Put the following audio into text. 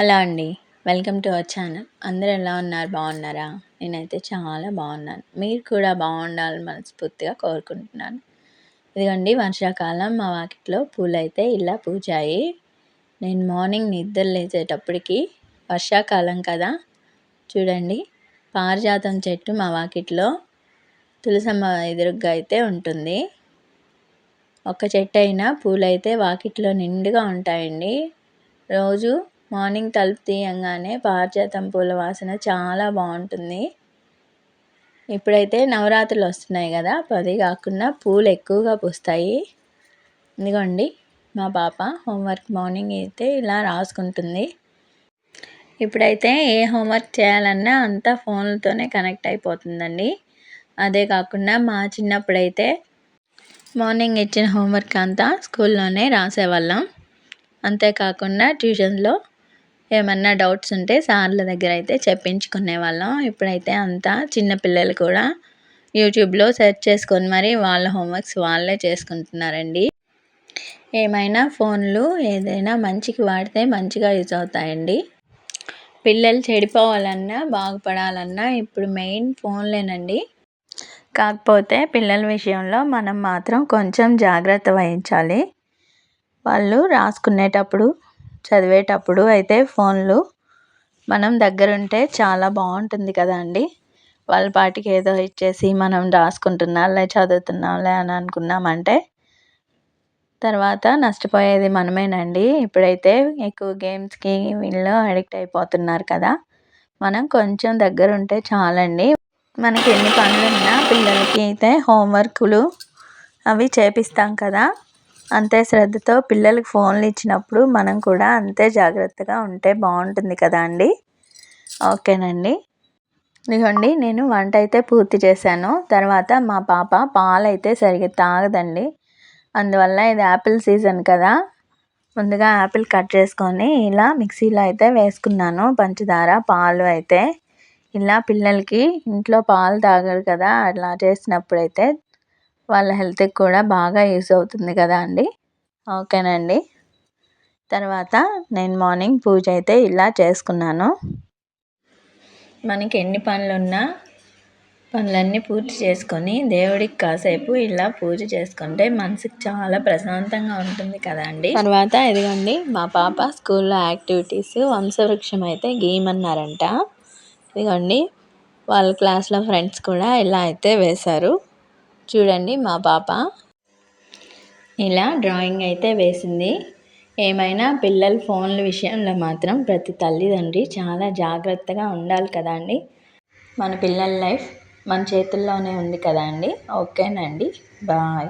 Hello అండి. Welcome to our channel. అందరూ ఎలా ఉన్నారు? బాగున్నారా? నేనైతే చాలా బాగున్నాను. మీరు కూడా బాగుండాలని మనస్ఫూర్తిగా కోరుకుంటున్నాను. ఇదిగోండి వర్షాకాలం మా వాకిట్లో పూలైతే ఇలా పూచాయి. నేను మార్నింగ్ నిద్ర లేచేటప్పటికి వర్షాకాలం కదా, చూడండి పారిజాతం చెట్టు మా వాకిట్లో తులసమ్మ ఎదురుగ్గా అయితే ఉంటుంది. ఒక్క చెట్టు అయినా పూలైతే వాకిట్లో నిండుగా ఉంటాయండి. రోజు మార్నింగ్ తలుపు తీయంగానే పారిజాతం పూల వాసన చాలా బాగుంటుంది. ఇప్పుడైతే నవరాత్రులు వస్తున్నాయి కదా, అది కాకుండా పూలు ఎక్కువగా పూస్తాయి. ఇదిగోండి మా పాప హోంవర్క్ మార్నింగ్ అయితే ఇలా రాసుకుంటుంది. ఇప్పుడైతే ఏ హోంవర్క్ చేయాలన్నా అంతా ఫోన్లతోనే కనెక్ట్ అయిపోతుందండి. అదే కాకుండా మా చిన్నప్పుడైతే మార్నింగ్ ఇచ్చిన హోంవర్క్ అంతా స్కూల్లోనే రాసేవాళ్ళం. అంతేకాకుండా ట్యూషన్లో ఏమన్నా డౌట్స్ ఉంటే సార్ల దగ్గర అయితే చెప్పించుకునే వాళ్ళం. ఇప్పుడైతే అంతా చిన్నపిల్లలు కూడా యూట్యూబ్లో సెర్చ్ చేసుకొని మరి వాళ్ళ హోంవర్క్స్ వాళ్ళే చేసుకుంటున్నారండి. ఏమైనా ఫోన్లు ఏదైనా మంచికి వాడితే మంచిగా యూజ్ అవుతాయండి. పిల్లలు చెడిపోవాలన్నా బాగుపడాలన్నా ఇప్పుడు మెయిన్ ఫోన్లేనండి. కాకపోతే పిల్లల విషయంలో మనం మాత్రం కొంచెం జాగ్రత్త వహించాలి. వాళ్ళు రాసుకునేటప్పుడు చదివేటప్పుడు అయితే ఫోన్లు మనం దగ్గరుంటే చాలా బాగుంటుంది కదా అండి. వాళ్ళ పాటికి ఏదో ఇచ్చేసి మనం రాసుకుంటున్నాంలే చదువుతున్నాంలే అని అనుకున్నామంటే తర్వాత నష్టపోయేది మనమేనండి. ఇప్పుడైతే ఎక్కువ గేమ్స్కి వీళ్ళు అడిక్ట్ అయిపోతున్నారు కదా. మనం కొంచెం దగ్గరుంటే చాలండి. మనకి ఎన్ని పనులున్నా పిల్లలకి అయితే హోంవర్కులు అవి చేపిస్తాం కదా, అంతే శ్రద్ధతో పిల్లలకి ఫోన్లు ఇచ్చినప్పుడు మనం కూడా అంతే జాగ్రత్తగా ఉంటే బాగుంటుంది కదా అండి. ఓకేనండి. ఇదిగోండి నేను వంట అయితే పూర్తి చేశాను. తర్వాత మా పాప పాలైతే సరిగ్గా తాగదండి. అందువల్ల ఇది యాపిల్ సీజన్ కదా, ముందుగా యాపిల్ కట్ చేసుకొని ఇలా మిక్సీలో అయితే వేసుకున్నాను. పంచదార పాలు అయితే ఇలా పిల్లలకి ఇంట్లో పాలు తాగరు కదా, అట్లా చేసినప్పుడైతే వాళ్ళ హెల్త్కి కూడా బాగా యూస్ అవుతుంది కదా అండి. ఓకేనండి. తర్వాత నేను మార్నింగ్ పూజ అయితే ఇలా చేసుకున్నాను. మనకి ఎన్ని పనులున్నా పనులన్నీ పూర్తి చేసుకొని దేవుడికి కాసేపు ఇలా పూజ చేసుకుంటే మనసుకి చాలా ప్రశాంతంగా ఉంటుంది కదా అండి. తర్వాత ఇదిగోండి మా పాప స్కూల్లో యాక్టివిటీస్ వంశవృక్షం అయితే గీయమన్నారంట. ఇదిగోండి వాళ్ళ క్లాస్లో ఫ్రెండ్స్ కూడా ఇలా అయితే వేశారు. చూడండి మా పాప ఇలా డ్రాయింగ్ అయితే వేసింది. ఏమైనా పిల్లల ఫోన్ల విషయంలో మాత్రం ప్రతి తల్లిదండ్రి చాలా జాగ్రత్తగా ఉండాలి కదా అండి. మన పిల్లల లైఫ్ మన చేతుల్లోనే ఉంది కదా అండి. ఓకేనండి, బాయ్.